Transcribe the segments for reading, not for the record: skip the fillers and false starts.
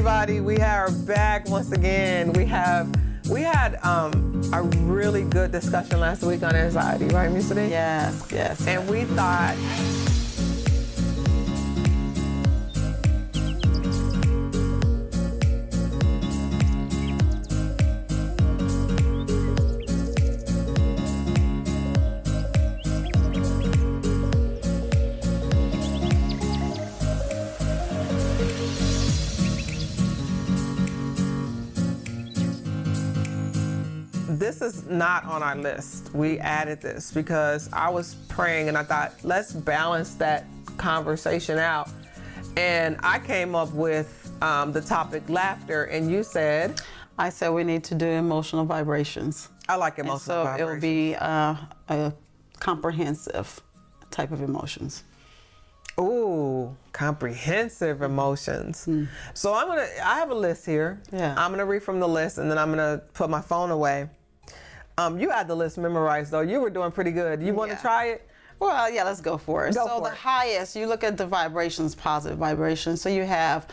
everybody. We are back once again. We had a really good discussion last week on anxiety, right, Miss D? Yes. And we thought this is not on our list. We added this because I was praying and I thought, let's balance that conversation out. And I came up with the topic laughter, and you said? I said we need to do emotional vibrations. I like emotional vibrations. So it will be a comprehensive type of emotions. Ooh, comprehensive emotions. So I have a list here. Yeah. I'm gonna read from the list and then I'm gonna put my phone away. You had the list memorized though. You were doing pretty good. You want to try it? Well, yeah, let's go for it. So the highest, you look at the vibrations, positive vibrations. So you have,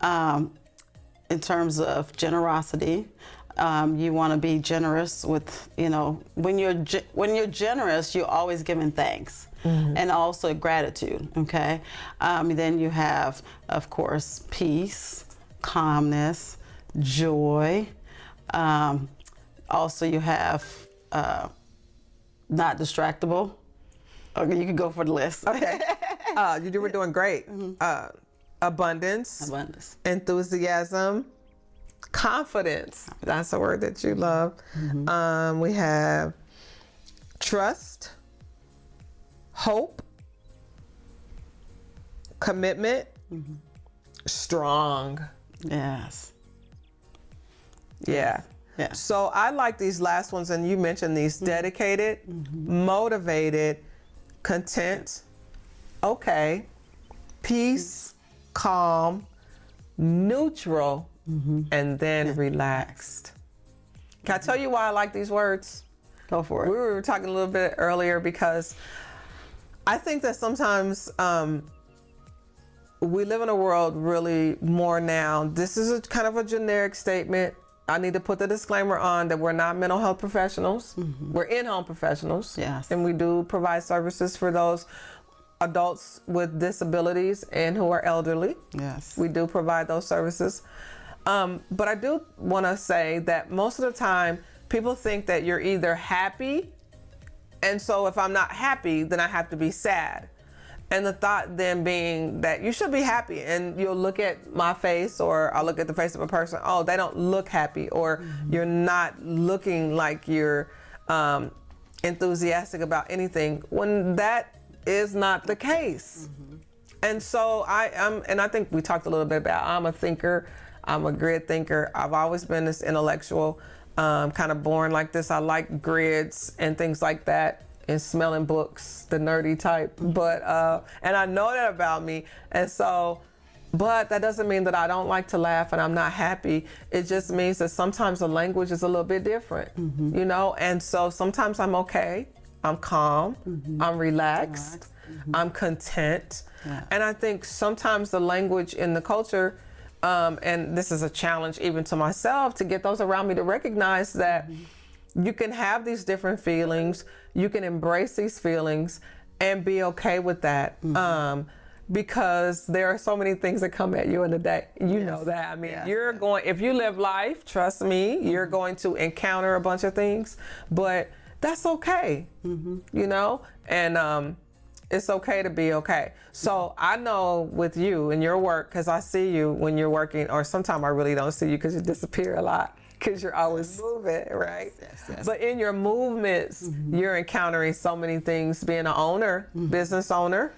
in terms of generosity, you want to be generous with, when you're generous, you're always giving thanks. And also gratitude, okay? Then you have, of course, peace, calmness, joy. Also you have not distractible. Okay, you can go for the list. Okay. You were doing great. Abundance. Enthusiasm. Confidence. That's a word that you love. We have trust. Hope. Commitment. Strong. Yes. Yeah. Yeah. So I like these last ones, and you mentioned these: dedicated, motivated, content, okay, peace, calm, neutral, and then relaxed. Can I tell you why I like these words? Go for it. We were talking a little bit earlier because I think that sometimes we live in a world really more now. This is a kind of a generic statement. I need to put the disclaimer on that we're not mental health professionals. We're in-home professionals. Yes. And we do provide services for those adults with disabilities and who are elderly. Yes. We do provide those services. But I do want to say that most of the time, people think that you're either happy, and so if I'm not happy, then I have to be sad. And the thought then being that you should be happy, and you'll look at my face or I'll look at the face of a person, oh, they don't look happy, or you're not looking like you're enthusiastic about anything, when that is not the case. And so I think we talked a little bit about, I'm a thinker, I'm a grid thinker. I've always been this intellectual, kind of born like this. I like grids and things like that, and smelling books, the nerdy type, but and I know that about me, and so, but that doesn't mean that I don't like to laugh and I'm not happy. It just means that sometimes the language is a little bit different, and so sometimes I'm okay, I'm calm, I'm relaxed, I'm content, and I think sometimes the language in the culture, and this is a challenge even to myself, to get those around me to recognize that you can have these different feelings, you can embrace these feelings and be okay with that. Because there are so many things that come at you in the day. You know that. I mean, if you live life, trust me, you're going to encounter a bunch of things, but that's okay, and it's okay to be okay. So I know with you and your work, because I see you when you're working, or sometimes I really don't see you because you disappear a lot, because you're always moving, right? Yes. But in your movements, you're encountering so many things, being an owner, business owner,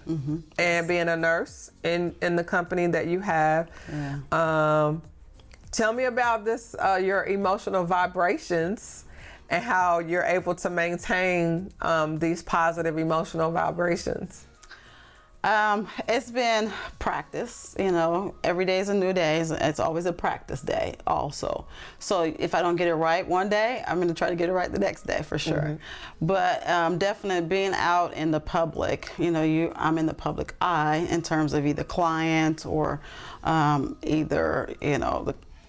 and being a nurse in the company that you have. Tell me about this, your emotional vibrations, and how you're able to maintain these positive emotional vibrations. It's been practice, every day is a new day. It's always a practice day also. So if I don't get it right one day, I'm going to try to get it right the next day for sure. But definitely being out in the public, I'm in the public eye in terms of either client or either,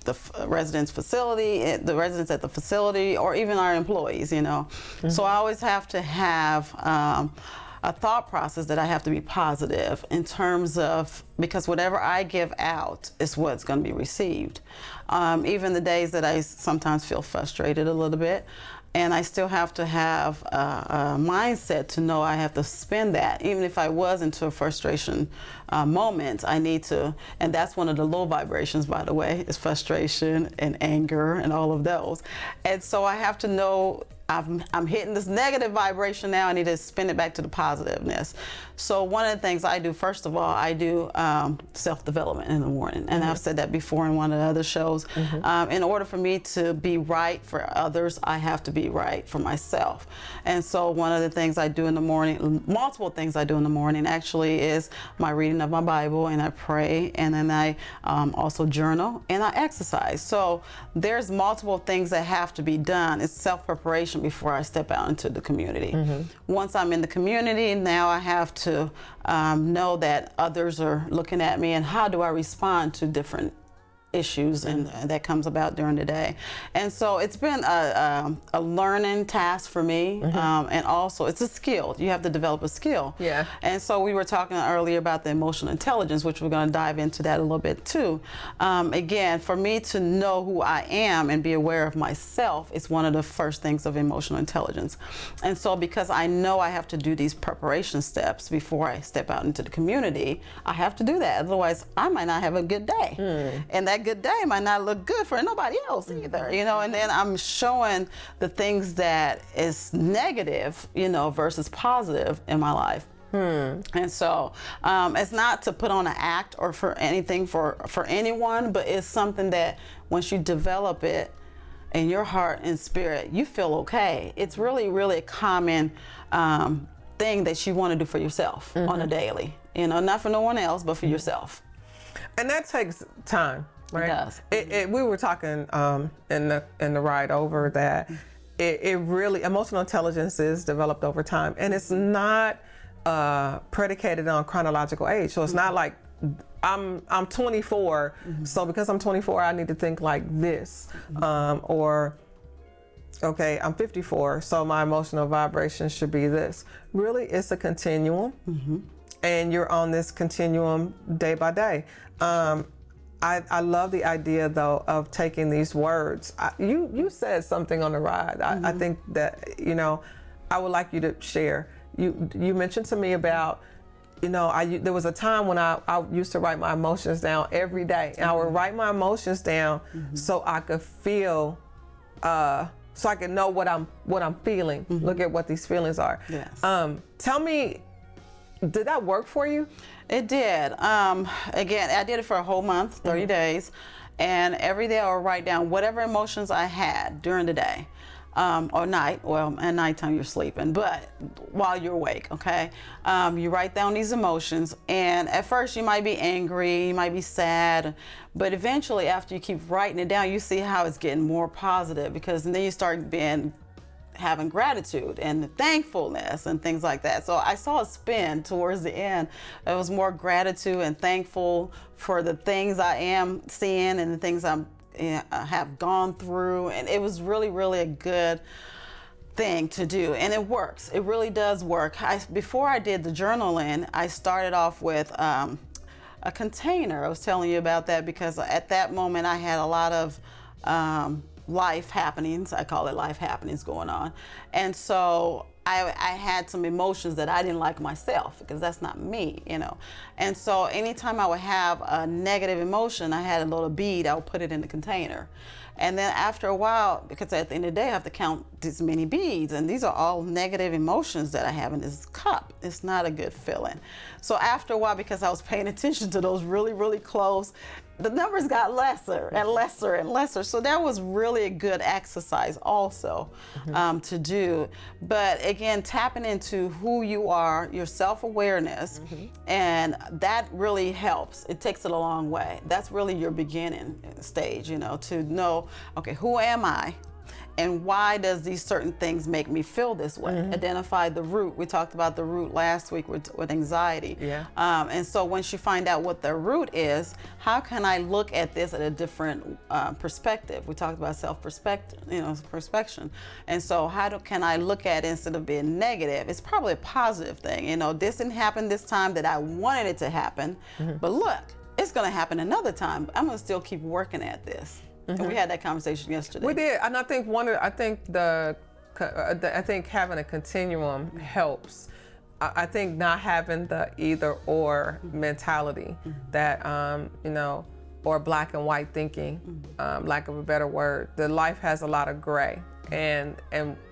the residence facility, the residents at the facility, or even our employees, So I always have to have a thought process that I have to be positive in terms of, because whatever I give out is what's going to be received. Even the days that I sometimes feel frustrated a little bit, and I still have to have a mindset to know I have to spend that. Even if I was into a frustration moment, I need to, and that's one of the low vibrations, by the way, is frustration and anger and all of those. And so I have to know I'm hitting this negative vibration now. I need to spin it back to the positiveness. So one of the things I do, first of all, I do self-development in the morning. And I've said that before in one of the other shows. In order for me to be right for others, I have to be right for myself. And so one of the things I do in the morning, multiple things I do in the morning actually, is my reading of my Bible, and I pray, and then I also journal, and I exercise. So there's multiple things that have to be done. It's self-preparation before I step out into the community. Once I'm in the community, now I have to know that others are looking at me, and how do I respond to different issues and that comes about during the day. And so it's been a learning task for me, and also it's a skill. You have to develop a skill. Yeah. And so we were talking earlier about the emotional intelligence, which we're going to dive into that a little bit too. Again, for me to know who I am and be aware of myself is one of the first things of emotional intelligence. And so because I know I have to do these preparation steps before I step out into the community, I have to do that. Otherwise, I might not have a good day. And that good day might not look good for nobody else either, and then I'm showing the things that is negative, versus positive in my life. And so it's not to put on an act or for anything for anyone, but it's something that once you develop it in your heart and spirit, you feel okay. It's really, really a common thing that you want to do for yourself on a daily, not for no one else, but for yourself. And that takes time. Right? It does. We were talking in the ride over that it really, emotional intelligence is developed over time, and it's not predicated on chronological age. So it's not like I'm 24, so because I'm 24, I need to think like this, or okay, I'm 54, so my emotional vibration should be this. Really, it's a continuum, and you're on this continuum day by day. I love the idea, though, of taking these words. You said something on the ride. I think that, I would like you to share. You mentioned to me about, there was a time when I used to write my emotions down every day. And I would write my emotions down so I could feel, so I could know what I'm feeling. Look at what these feelings are. Yes. Tell me, did that work for you? It did. Again, I did it for a whole month, 30 days, and every day I would write down whatever emotions I had during the day, or night. Well, at nighttime you're sleeping, but while you're awake, okay? You write down these emotions, and at first you might be angry, you might be sad, but eventually after you keep writing it down, you see how it's getting more positive, because then you start having gratitude and thankfulness and things like that. So I saw a spin towards the end. It was more gratitude and thankful for the things I am seeing and the things I have gone through. And it was really, really a good thing to do. And it works. It really does work. Before I did the journaling, I started off with a container. I was telling you about that because at that moment I had a lot of life happenings. I call it life happenings going on. And so I had some emotions that I didn't like myself, because that's not me, And so anytime I would have a negative emotion, I had a little bead, I would put it in the container. And then after a while, because at the end of the day, I have to count this many beads, and these are all negative emotions that I have in this cup. It's not a good feeling. So after a while, because I was paying attention to those really, really close, the numbers got lesser and lesser and lesser. So that was really a good exercise also to do. But again, tapping into who you are, your self-awareness, and that really helps. It takes it a long way. That's really your beginning stage, you know, to know, okay, who am I? And why does these certain things make me feel this way? Identify the root. We talked about the root last week with anxiety. Yeah. And so once you find out what the root is, how can I look at this at a different perspective? We talked about self-perspective, perspection. And so can I look at it instead of being negative? It's probably a positive thing. You know, this didn't happen this time that I wanted it to happen, but look, it's going to happen another time. I'm going to still keep working at this. And we had that conversation yesterday. We did, and I think I think having a continuum helps. I think not having the either or mentality that or black and white thinking, lack of a better word. The life has a lot of gray, and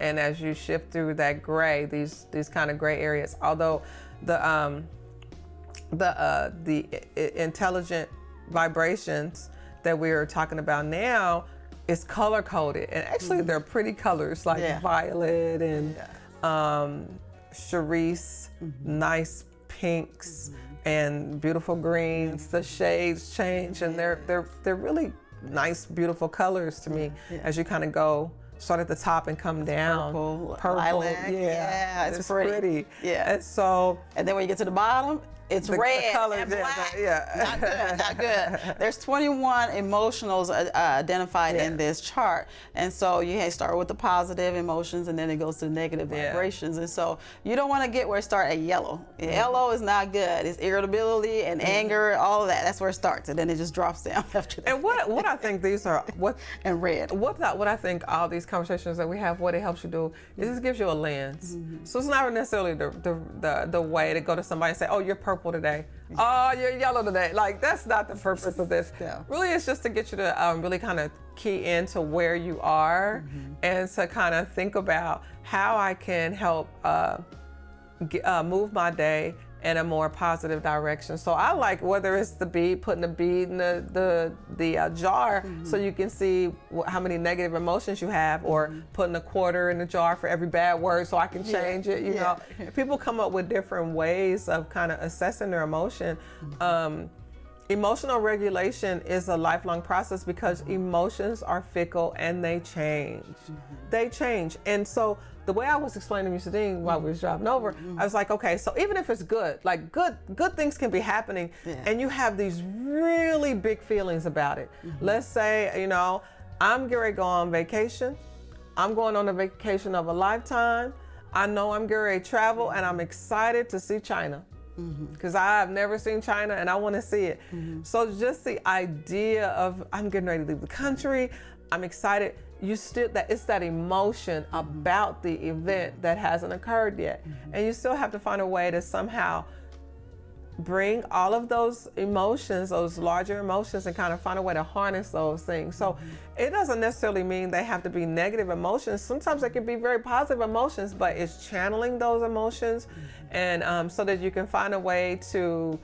as you shift through that gray, these kind of gray areas. Although the intelligent vibrations that we're talking about now is color coded, and actually they're pretty colors like violet and cerise, nice pinks and beautiful greens. The shades change, and they're really nice, beautiful colors to me as you kind of go. Start at the top and come down. Purple, lilac, it's pretty. Yeah. And then when you get to the bottom, it's red and black. Not good. There's 21 emotionals identified in this chart. And so you start with the positive emotions, and then it goes to the negative vibrations. And so you don't want to get where it starts at yellow. Yellow is not good. It's irritability and anger, all of that. That's where it starts. And then it just drops down after that. And what I think these are, and red. What I think all these conversations that we have, what it helps you do is it gives you a lens. So it's not necessarily the way to go to somebody and say, oh, you're purple today. Oh, you're yellow today. Like, that's not the purpose of this. Really, it's just to get you to really kind of key into where you are and to kind of think about how I can help move my day in a more positive direction. So I like whether it's the bead, putting the bead in the jar so you can see how many negative emotions you have, or putting a quarter in the jar for every bad word so I can change it. You know, people come up with different ways of kind of assessing their emotion. Emotional regulation is a lifelong process because emotions are fickle and they change. They change. And so the way I was explaining to Sadine while we were driving over, I was like, okay, so even if it's good, like good things can be happening, and you have these really big feelings about it. Let's say, I'm getting ready to go on vacation. I'm going on a vacation of a lifetime. I know I'm getting ready to travel, and I'm excited to see China. Because I've never seen China and I want to see it. So just the idea of I'm getting ready to leave the country, I'm excited. It's that emotion about the event that hasn't occurred yet. And you still have to find a way to somehow bring all of those emotions, those larger emotions, and kind of find a way to harness those things. So it doesn't necessarily mean they have to be negative emotions. Sometimes they can be very positive emotions, but it's channeling those emotions, and so that you can find a way to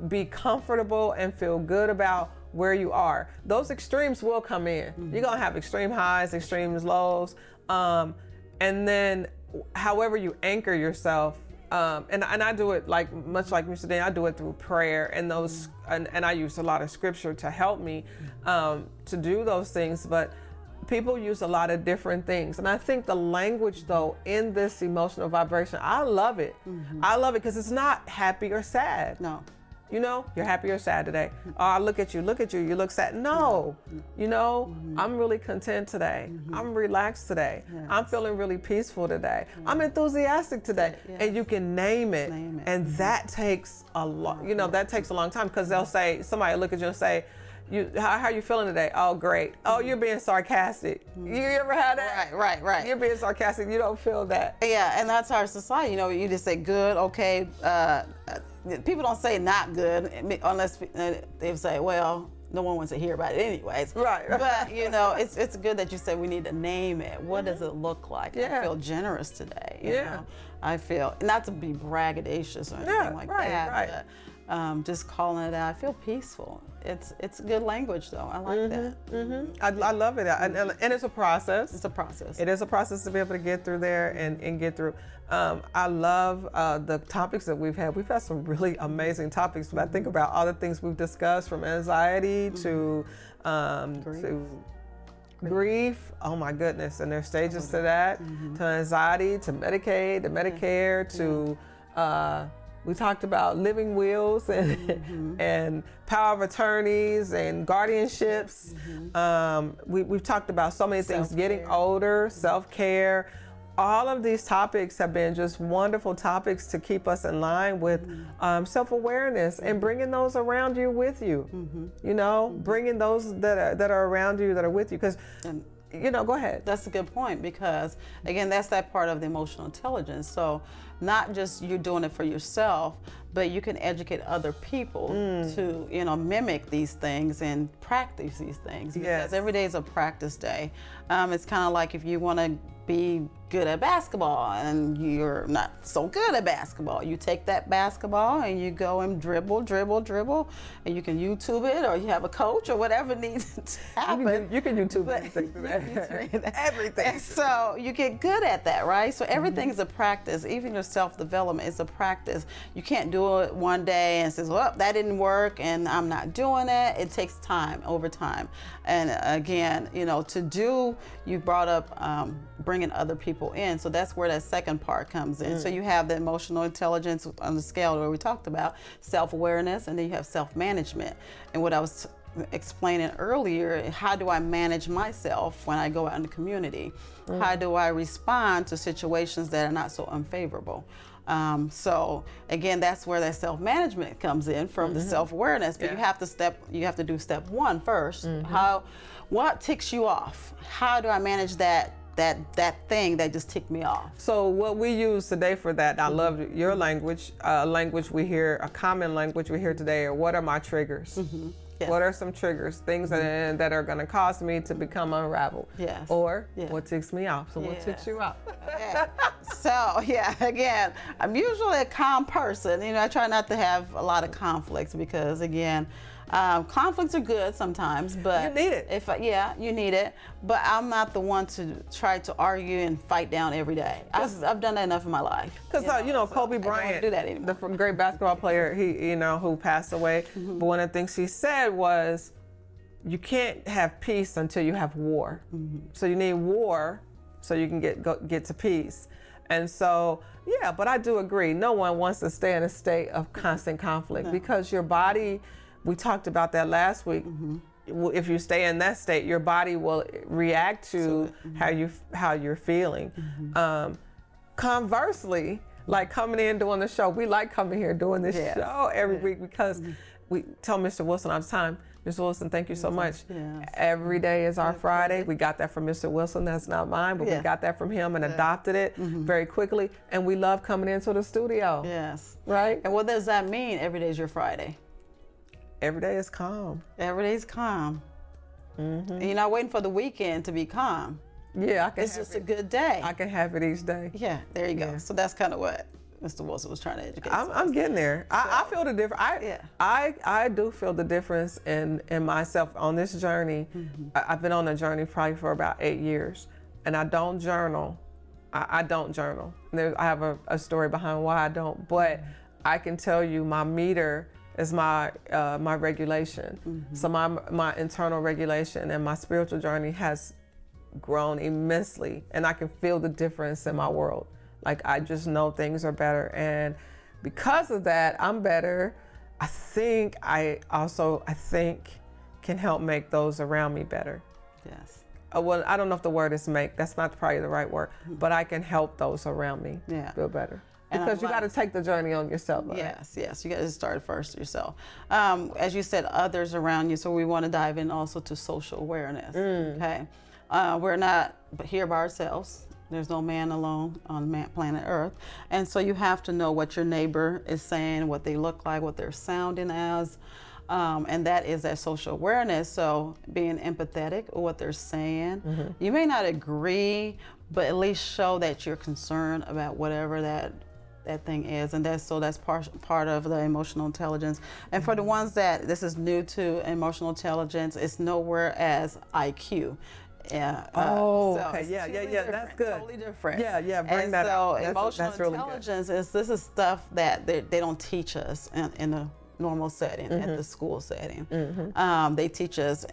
be comfortable and feel good about where you are. Those extremes will come in. You're gonna have extreme highs, extreme lows, and then however you anchor yourself. And I do it much like Mr. Dan, I do it through prayer and those, and I use a lot of scripture to help me to do those things. But people use a lot of different things, and I think the language, though, in this emotional vibration, I love it. I love it because it's not happy or sad. No. You're happy or sad today. Oh, look at you, you look sad. No, I'm really content today. I'm relaxed today. I'm feeling really peaceful today. I'm enthusiastic today. And you can name it. And that takes a lot, that takes a long time, because they'll say, somebody look at you and say, how are you feeling today? Oh, great. Oh, you're being sarcastic. You ever had that? Right. You're being sarcastic. You don't feel that. Yeah, and that's our society. You just say good, okay. People don't say not good unless they say, well, no one wants to hear about it anyways. Right. But you know, it's good that you said we need to name it. What does it look like? Yeah. I feel generous today. You Yeah. know? I feel, not to be braggadocious or anything like that. Right. But, just calling it out. I feel peaceful. It's good language though. I like that. I love it, and it's a process. It's a process. It is a process to be able to get through there and get through. I love the topics that we've had. We've had some really amazing topics. When I think about all the things we've discussed, from anxiety to grief. Oh my goodness! And there's stages to that, to anxiety, to Medicaid, to Medicare, to we talked about living wills and power of attorneys and guardianships. We've talked about so many things, getting older, self-care. All of these topics have been just wonderful topics to keep us in line with self-awareness and bringing those around you with you. You know, bringing those that are around you, that are with you. Because, you know, go ahead. That's a good point, because again, that's that part of the emotional intelligence. So not just you're doing it for yourself, but you can educate other people to, you know, mimic these things and practice these things. Because every day is a practice day. It's kind of like if you want to be good at basketball and you're not so good at basketball, you take that basketball and you go and dribble, and you can YouTube it, or you have a coach or whatever needs to happen. You can YouTube anything. Everything. So you get good at that, right? So everything is a practice. Even your self-development is a practice. You can't do it one day and says, well, that didn't work and I'm not doing it. It takes time, over time. And again, you know, you brought up bringing other people in. So that's where that second part comes in. So you have the emotional intelligence on the scale where we talked about self-awareness, and then you have self-management. And what I was explaining earlier, how do I manage myself when I go out in the community? How do I respond to situations that are not so unfavorable? So again, that's where that self-management comes in from the self-awareness. But you have to do step one first. What ticks you off? How do I manage that thing that just ticked me off? So what we use today for that, I love your language, language we hear, a common language we hear today, are what are my triggers? Yes. What are some triggers, things that are going to cause me to become unraveled? Yes. Or what ticks me off? So what ticks you off? So again, I'm usually a calm person. You know, I try not to have a lot of conflicts, because again, conflicts are good sometimes, but you need it. You need it. But I'm not the one to try to argue and fight down every day. I've done that enough in my life. Because you know, Kobe Bryant, do that anymore. the great basketball player, who passed away. But one of the things he said was, you can't have peace until you have war. So you need war so you can get to peace. And so, but I do agree. No one wants to stay in a state of constant conflict, because your body, we talked about that last week. If you stay in that state, your body will react to how you're feeling. Conversely, like coming in doing the show, we like coming here doing this show every week, because we tell Mr. Wilson all the time, Mr. Wilson, thank you so much. Every day is our Friday. We got that from Mr. Wilson. That's not mine, but we got that from him and adopted it very quickly. And we love coming into the studio. Yes. Right? And what does that mean? Every day is your Friday. Every day is calm. Every day is calm. And you're not waiting for the weekend to be calm. Yeah, it's just a good day. I can have it each day. Yeah, there you go. So that's kind of what Mr. Wilson was trying to educate. I'm getting there. So, I feel the difference. I do feel the difference in myself on this journey. I've been on a journey probably for about 8 years, and I don't journal. I don't journal. I have a story behind why I don't, but I can tell you my meter is my regulation. So my internal regulation and my spiritual journey has grown immensely, and I can feel the difference in my world. Like, I just know things are better, and because of that, I'm better. I think can help make those around me better. Yes. Well, I don't know if the word is make. That's not probably the right word, but I can help those around me feel better. Because you got to take the journey on yourself. Right? Yes. You got to start first yourself. As you said, others around you. So we want to dive in also to social awareness. Okay. We're not here by ourselves. There's no man alone on planet Earth. And so you have to know what your neighbor is saying, what they look like, what they're sounding as. and that is that social awareness. So being empathetic with what they're saying. You may not agree, but at least show that you're concerned about whatever that thing is, and that's part of the emotional intelligence. And for the ones that this is new to emotional intelligence, it's nowhere as IQ. Yeah. Okay. Yeah. That's good. Totally different. Yeah. Bring that up. Emotional That's really intelligence this is stuff that they don't teach us in a normal setting, at the school setting. They teach us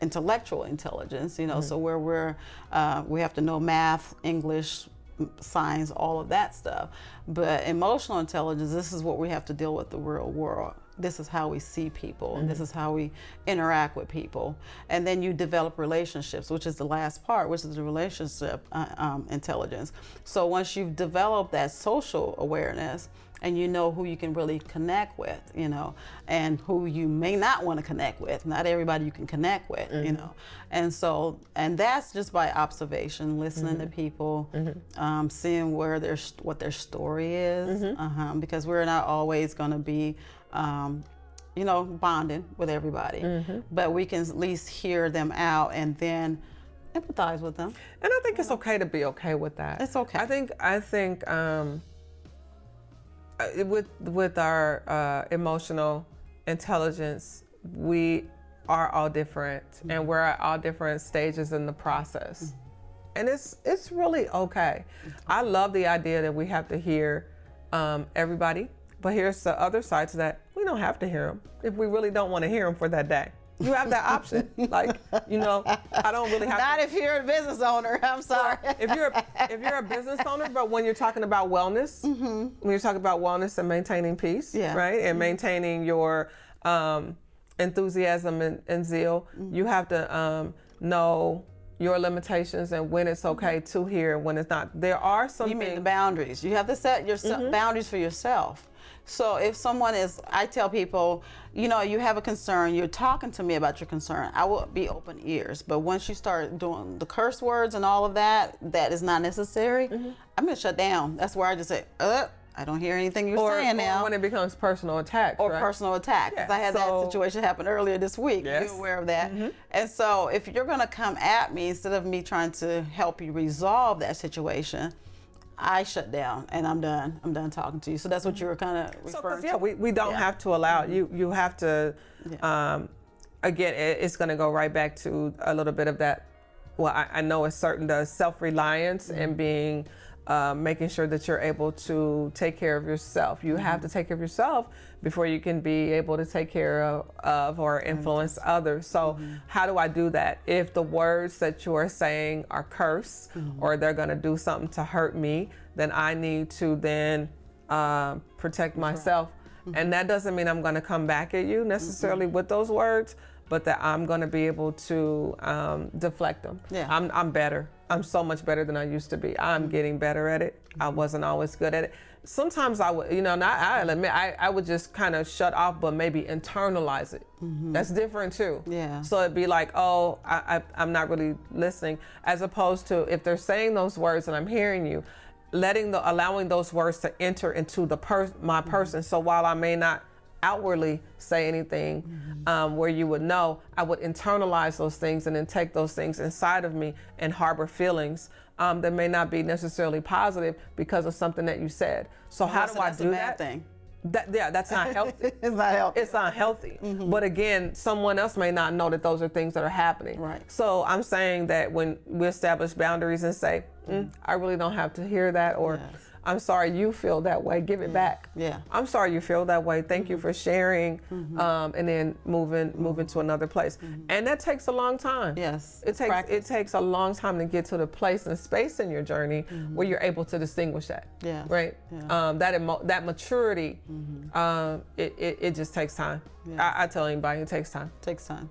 intellectual intelligence. So where we have to know math, English, science, all of that stuff. But emotional intelligence, this is what we have to deal with the real world. This is how we see people, and this is how we interact with people. And then you develop relationships, which is the last part, which is the relationship intelligence. So once you've developed that social awareness, and you know who you can really connect with, and who you may not want to connect with. Not everybody you can connect with, and that's just by observation, listening to people, seeing what their story is, because we're not always going to be, bonding with everybody, but we can at least hear them out and then empathize with them. And I think it's okay to be okay with that. It's okay. I think. With our emotional intelligence, we are all different, and we're at all different stages in the process, and it's really okay. I love the idea that we have to hear everybody, but here's the other side to that: we don't have to hear them if we really don't want to hear them for that day. You have that option. I don't really have Not if you're a business owner, I'm sorry. If you're a business owner, but when you're talking about wellness, when you're talking about wellness and maintaining peace, right? And maintaining your enthusiasm and zeal, you have to know your limitations and when it's okay to hear and when it's not. There are some You mean the boundaries. You have to set your boundaries for yourself. So if I tell people, you have a concern, you're talking to me about your concern, I will be open ears. But once you start doing the curse words and all of that is not necessary, I'm going to shut down. That's where I just say, I don't hear anything you're saying now. Or when it becomes personal attack. Or personal attack. Because I had that situation happen earlier this week. Yes. You're aware of that. And so if you're going to come at me, instead of me trying to help you resolve that situation, I shut down and I'm done. I'm done talking to you. So that's what you were kind of referring to. We don't have to allow you. You have to. Again, it's going to go right back to a little bit of that. Well, I know it's certain the self-reliance and being, making sure that you're able to take care of yourself. You have to take care of yourself before you can be able to take care of or influence others. So how do I do that? If the words that you are saying are curse or they're going to do something to hurt me, then I need to then protect myself. And that doesn't mean I'm going to come back at you necessarily with those words, but that I'm going to be able to deflect them. Yeah. I'm better. I'm so much better than I used to be. I'm getting better at it. I wasn't always good at it. Sometimes I would, I'll admit, I would just kind of shut off, but maybe internalize it. That's different too. Yeah. So it'd be like, I'm not really listening, as opposed to if they're saying those words and I'm hearing you, allowing those words to enter into my person. So while I may not outwardly say anything where you would know, I would internalize those things and then take those things inside of me and harbor feelings that may not be necessarily positive because of something that you said. So how do I do that? Thing. That's not healthy. It's not healthy. It's not healthy. But again, someone else may not know that those are things that are happening. Right. So I'm saying that when we establish boundaries and say, I really don't have to hear that, or I'm sorry you feel that way, give it back. Yeah. I'm sorry you feel that way. Thank you for sharing. And then moving to another place. And that takes a long time. Yes. It takes a long time to get to the place and space in your journey where you're able to distinguish that. Yeah. Right? Yeah. That maturity, it just takes time. Yes. I tell anybody it takes time. Takes time.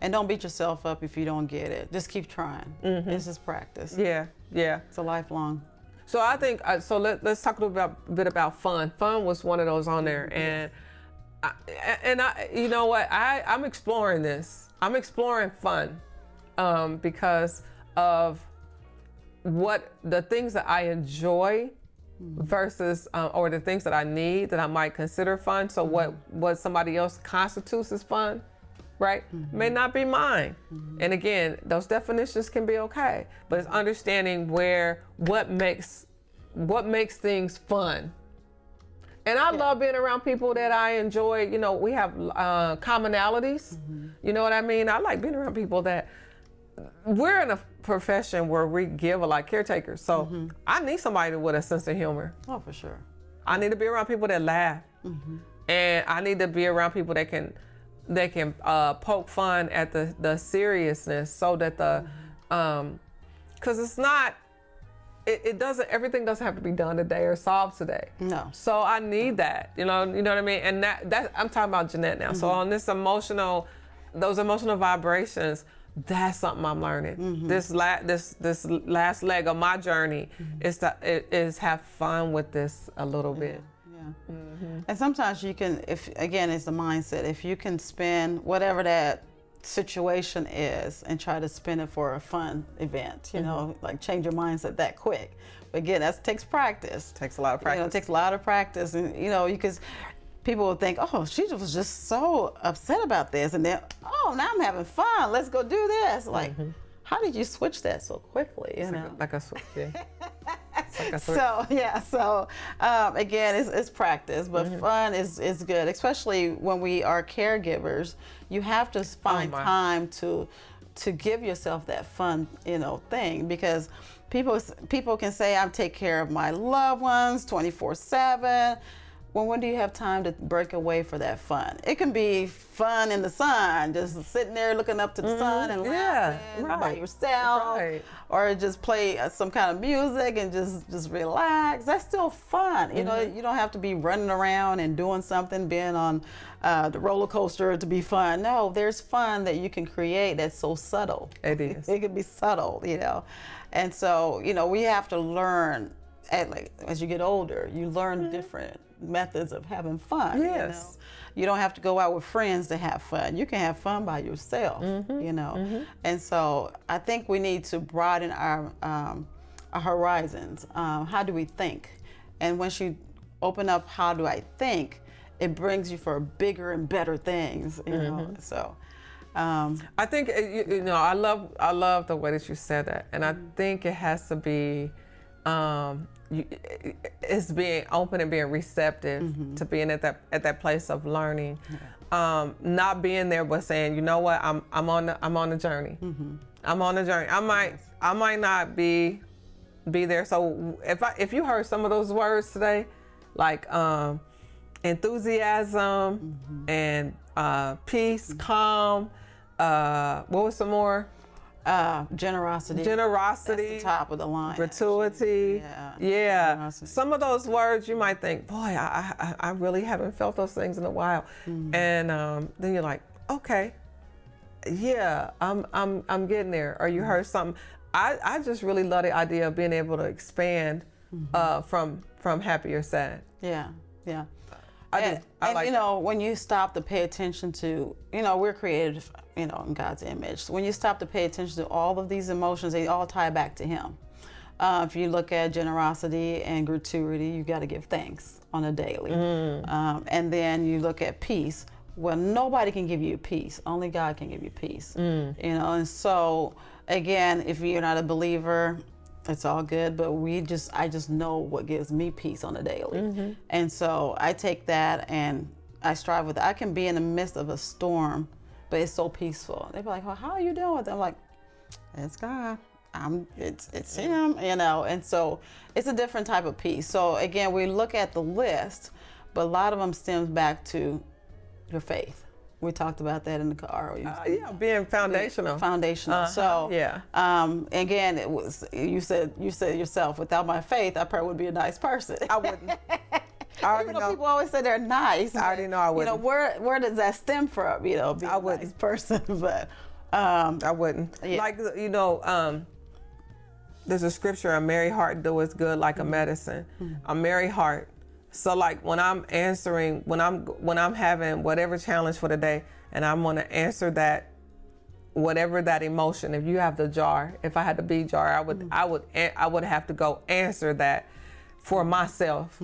And don't beat yourself up if you don't get it. Just keep trying. It's just practice. Yeah. It's a lifelong. So I think, let's talk a bit about fun. Fun was one of those on there. And I you know what, I'm exploring this. I'm exploring fun because of what the things that I enjoy versus or the things that I need that I might consider fun. So what somebody else constitutes as fun, right, may not be mine. And again, those definitions can be okay, but it's understanding what makes things fun. And I love being around people that I enjoy. You know, we have commonalities. You know what I mean? I like being around people that we're in a profession where we give a lot, caretakers. So I need somebody with a sense of humor. Oh, for sure. I need to be around people that laugh, and I need to be around people that can poke fun at the seriousness, so that because it's not. Everything doesn't have to be done today or solved today. No. So I need that, you know what I mean? And that I'm talking about Jeanette now. So on those emotional vibrations, that's something I'm learning. This last leg of my journey is have fun with this a little bit. Yeah. And sometimes you can, it's the mindset. If you can spend whatever that situation is and try to spin it for a fun event, you know, like change your mindset that quick. But again, that takes practice. Takes a lot of practice. You know, it takes a lot of practice, and because people will think, oh, she was just so upset about this, and then, oh, now I'm having fun. Let's go do this. Like, how did you switch that so quickly? You know, like a switch. Yeah. Like a switch. So again, it's practice, but fun is good, especially when we are caregivers. You have to find time to give yourself that fun, thing, because people can say, I take care of my loved ones 24/7. Well, when do you have time to break away for that fun? It can be fun in the sun, just sitting there looking up to the sun and laughing by yourself, or just play some kind of music and just relax. That's still fun. You know, you don't have to be running around and doing something, being on the roller coaster to be fun. No, there's fun that you can create that's so subtle. It is. It can be subtle, And so, we have to learn, as you get older, you learn different methods of having fun. Yes. You don't have to go out with friends to have fun. You can have fun by yourself, And so I think we need to broaden our horizons. How do we think? And once you open up, how do I think? It brings you for bigger and better things, So I think I love the way that you said that, and I think it has to be it's being open and being receptive to being at that place of learning, not being there but saying, you know what, I'm on the journey. I'm on the journey. I might not be there. So if you heard some of those words today, like enthusiasm and peace, calm, what was some more? Generosity. That's the top of the line. Gratuity. Yeah. Some of those words you might think, boy, I really haven't felt those things in a while. And then you're like, okay, yeah, I'm getting there. Or you heard something. I just really love the idea of being able to expand from happy or sad. Yeah. I like when you stop to pay attention to, we're created, in God's image. So when you stop to pay attention to all of these emotions, they all tie back to Him. If you look at generosity and gratuity, you got to give thanks on a daily. And then you look at peace. Well, nobody can give you peace. Only God can give you peace. And so again, if you're not a believer, it's all good, but I just know what gives me peace on a daily. And so I take that and I strive with it. I can be in the midst of a storm, but it's so peaceful. They be like, well, how are you doing with it? I'm like, it's God. It's Him, And so it's a different type of peace. So again, we look at the list, but a lot of them stems back to your faith. We talked about that in the car. Being foundational. So again, it was you said yourself, without my faith, I probably would be a nice person. I wouldn't. I already know. People always say they're nice. I already know I wouldn't. Where does that stem from? Being a nice person, but I wouldn't. Yeah. Like there's a scripture: "A merry heart doeth good like a medicine." A merry heart. So like when I'm answering, when I'm having whatever challenge for the day, and I'm gonna answer that, whatever that emotion. If you have the jar, if I had the bee jar, I would have to go answer that. for myself.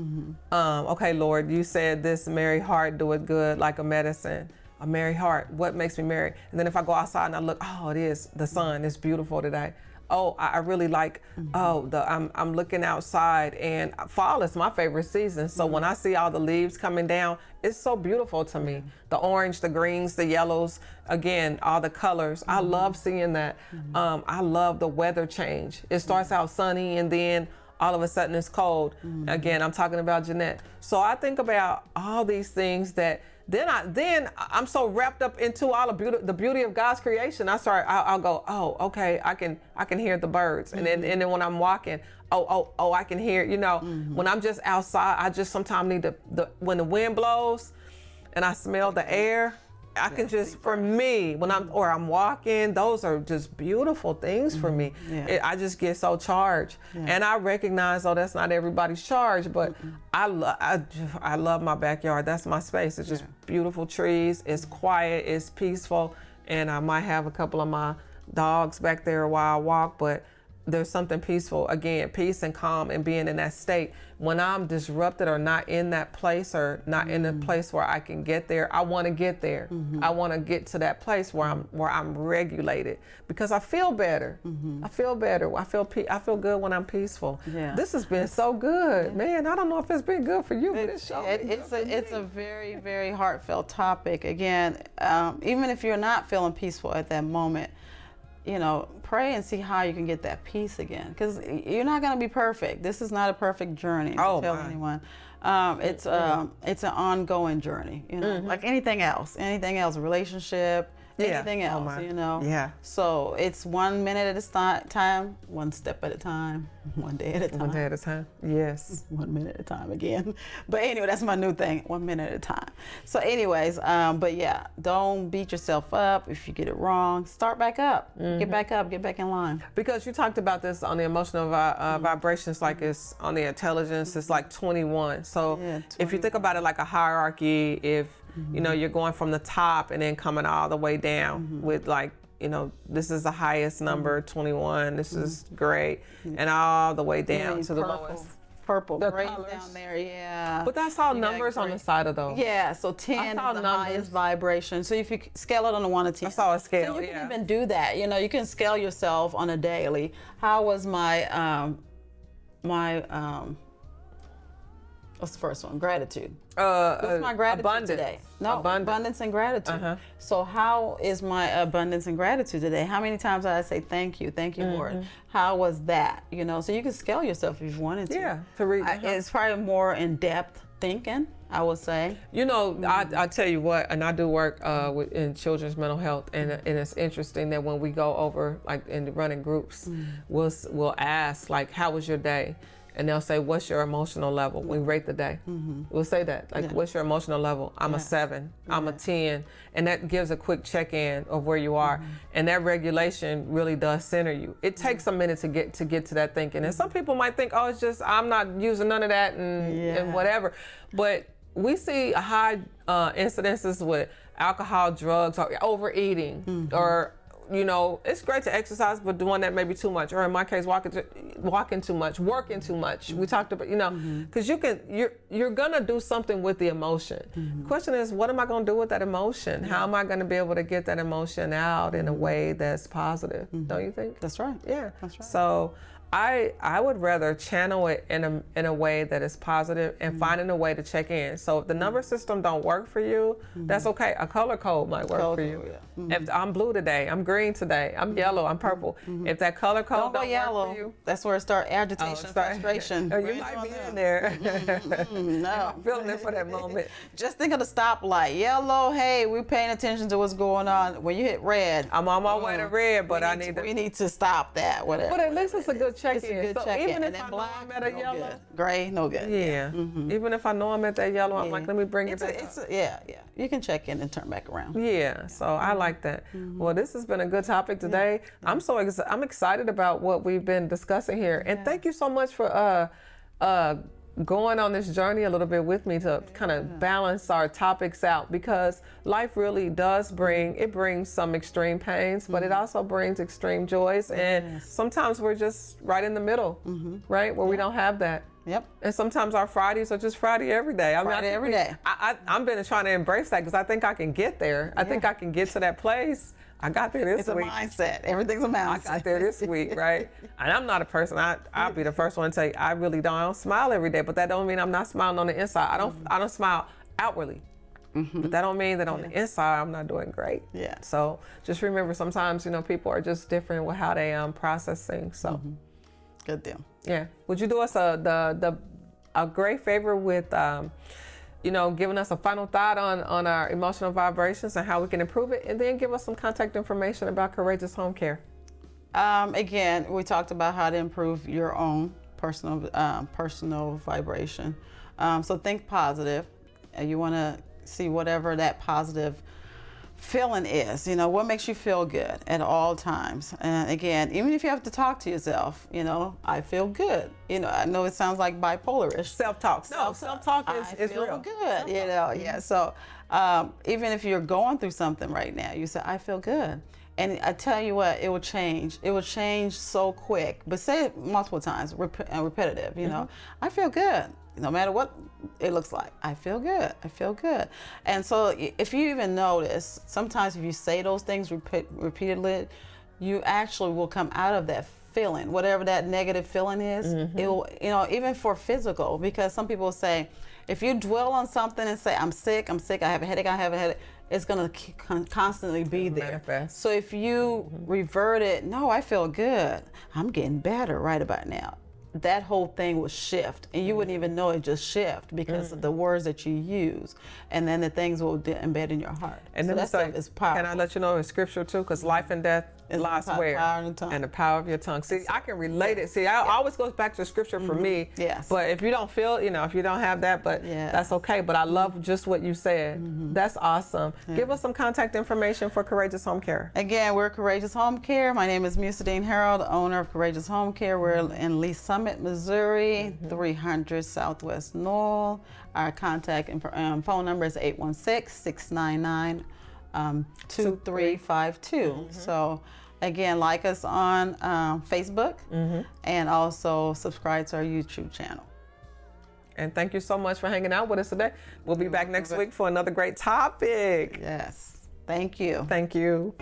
Okay, Lord, you said this merry heart doeth good like a medicine. A merry heart, what makes me merry? And then if I go outside and I look, oh, it is, the sun is beautiful today. Oh, I really like, I'm looking outside, and fall is my favorite season. So when I see all the leaves coming down, it's so beautiful to me. The orange, the greens, the yellows, again, all the colors. I love seeing that. I love the weather change. It starts out sunny and then all of a sudden it's cold. Again, I'm talking about Jeanette. So I think about all these things that then I'm so wrapped up into all the beauty of God's creation. I'll go, oh, okay, I can hear the birds. And then when I'm walking, oh, I can hear, when I'm just outside, I just sometimes need when the wind blows and I smell the air, I can just, for me, when I'm walking, those are just beautiful things for me. I just get so charged. And I recognize, that's not everybody's charge, but I love my backyard. That's my space. It's just beautiful trees. It's quiet. It's peaceful. And I might have a couple of my dogs back there while I walk, but there's something peaceful, again, peace and calm and being in that state. When I'm disrupted or not in that place or not in a place where I can get there, I want to get there. I want to get to that place where I'm regulated, because I feel better. I feel better. I feel good when I'm peaceful. This has been so good, man. I don't know if it's been good for you, but it's a very, very heartfelt topic. Again, even if you're not feeling peaceful at that moment, pray and see how you can get that peace again, because you're not going to be perfect. This is not a perfect journey to tell anyone. It's an ongoing journey, like anything else, relationship, anything else, So it's 1 minute at a time, one step at a time, one day at a time. 1 day at a time, yes. 1 minute at a time again. But anyway, that's my new thing, 1 minute at a time. So anyways, but yeah, don't beat yourself up if you get it wrong. Start back up, get back up, get back in line. Because you talked about this on the emotional vibrations, like it's on the intelligence, it's like 21. So if you think about it like a hierarchy, if you're going from the top and then coming all the way down with like, this is the highest number, 21, this is great, and all the way down to the lowest. Purple, the great colors. down there, But that's all numbers on the side of those. Yeah, so 10 is the highest vibration. So if you scale it on a 1 to 10. That's all a scale, so you can even do that. You can scale yourself on a daily. How was my, what's the first one? Gratitude. What's my gratitude abundance. today? No, abundance and gratitude. So how is my abundance and gratitude today? How many times did I say thank you, Lord? How was that? So you can scale yourself if you wanted to. Yeah, to read. It's probably more in-depth thinking, I would say. I tell you what, and I do work in children's mental health, and it's interesting that when we go over, like in running groups, we'll ask, like, how was your day? And they'll say, what's your emotional level? We rate the day. We'll say that, like, what's your emotional level? I'm a 7, I'm a 10. And that gives a quick check-in of where you are. And that regulation really does center you. It takes a minute to get to that thinking. And some people might think, oh, it's just, I'm not using none of that and whatever. But we see high incidences with alcohol, drugs, or overeating, or it's great to exercise, but doing that may be too much. Or in my case, walking too much, working too much. We talked about, because you're gonna do something with the emotion. The question is, what am I gonna do with that emotion? How am I gonna be able to get that emotion out in a way that's positive? Don't you think? That's right. Yeah. That's right. So I would rather channel it in a way that is positive and finding a way to check in. So if the number system don't work for you, that's okay. A color code might work for you. If I'm blue today, I'm green today, I'm yellow, I'm purple. If that color code don't yellow, work for you, that's where it starts agitation, frustration. You might be in there. No, I'm feeling it for that moment. Just think of the stoplight. Yellow, hey, we're paying attention to what's going on. When you hit red, I'm on my way to red, but we need to stop that. Whatever. But at least it's a good check-in. It's a good so check-in. even And if then I black, know I'm at a no yellow, good. Gray, no good. Yeah. Even if I know I'm at that yellow, I'm like, let me bring it back. Yeah. You can check in and turn back around. Yeah. So I like that. Well, this has been a good topic today. I'm I'm excited about what we've been discussing here, and thank you so much for going on this journey a little bit with me to kind of balance our topics out, because life really does brings some extreme pains, but it also brings extreme joys. And sometimes we're just right in the middle, right? Where we don't have that. Yep. And sometimes our Fridays are just Friday every day. I mean, Friday every day. I'm been trying to embrace that because I think I can get there. I think I can get to that place. I got there this week. It's a mindset. Everything's a mindset. I got there this week, right? And I'm not a person. I'll be the first one to tell you I really don't. I don't smile every day, but that don't mean I'm not smiling on the inside. I don't smile outwardly, but that don't mean that on the inside I'm not doing great. Yeah. So just remember, sometimes people are just different with how they process things. So. Good deal. Yeah. Would you do us a great favor with, giving us a final thought on our emotional vibrations and how we can improve it, and then give us some contact information about Courageous Home Care? Again, we talked about how to improve your own personal vibration. So think positive. You want to see whatever that positive feeling is, what makes you feel good at all times. And again, even if you have to talk to yourself, I feel good. I know it sounds like bipolar-ish. Self-talk. No, self-talk is real real. Good, yeah. So even if you're going through something right now, you say, I feel good. And I tell you what, it will change. It will change so quick. But say it multiple times, repetitive, I feel good. No matter what it looks like, I feel good. I feel good. And so if you even notice, sometimes if you say those things repeatedly, you actually will come out of that feeling, whatever that negative feeling is. It will, even for physical, because some people say, if you dwell on something and say, I'm sick, I have a headache, it's going to constantly be there. Manifest. So if you revert it, no, I feel good. I'm getting better right about now. That whole thing will shift, and you wouldn't even know it just shift because of the words that you use, and then the things will embed in your heart. And so then that stuff is powerful. Can I let you know in scripture too? Because life and death lies where? Power in the tongue. And the power of your tongue. See, I can relate it. See, I always goes back to scripture for me. Yes. But if you don't feel, if you don't have that, but that's okay. But I love just what you said. That's awesome. Give us some contact information for Courageous Home Care. Again, we're Courageous Home Care. My name is Musadine Harold, owner of Courageous Home Care. We're in Lee Summit, Missouri, 300 Southwest Knoll. Our contact phone number is 816-699-2352. So again, like us on Facebook, and also subscribe to our YouTube channel. And thank you so much for hanging out with us today. We'll be back next week for another great topic. Yes. Thank you. Thank you.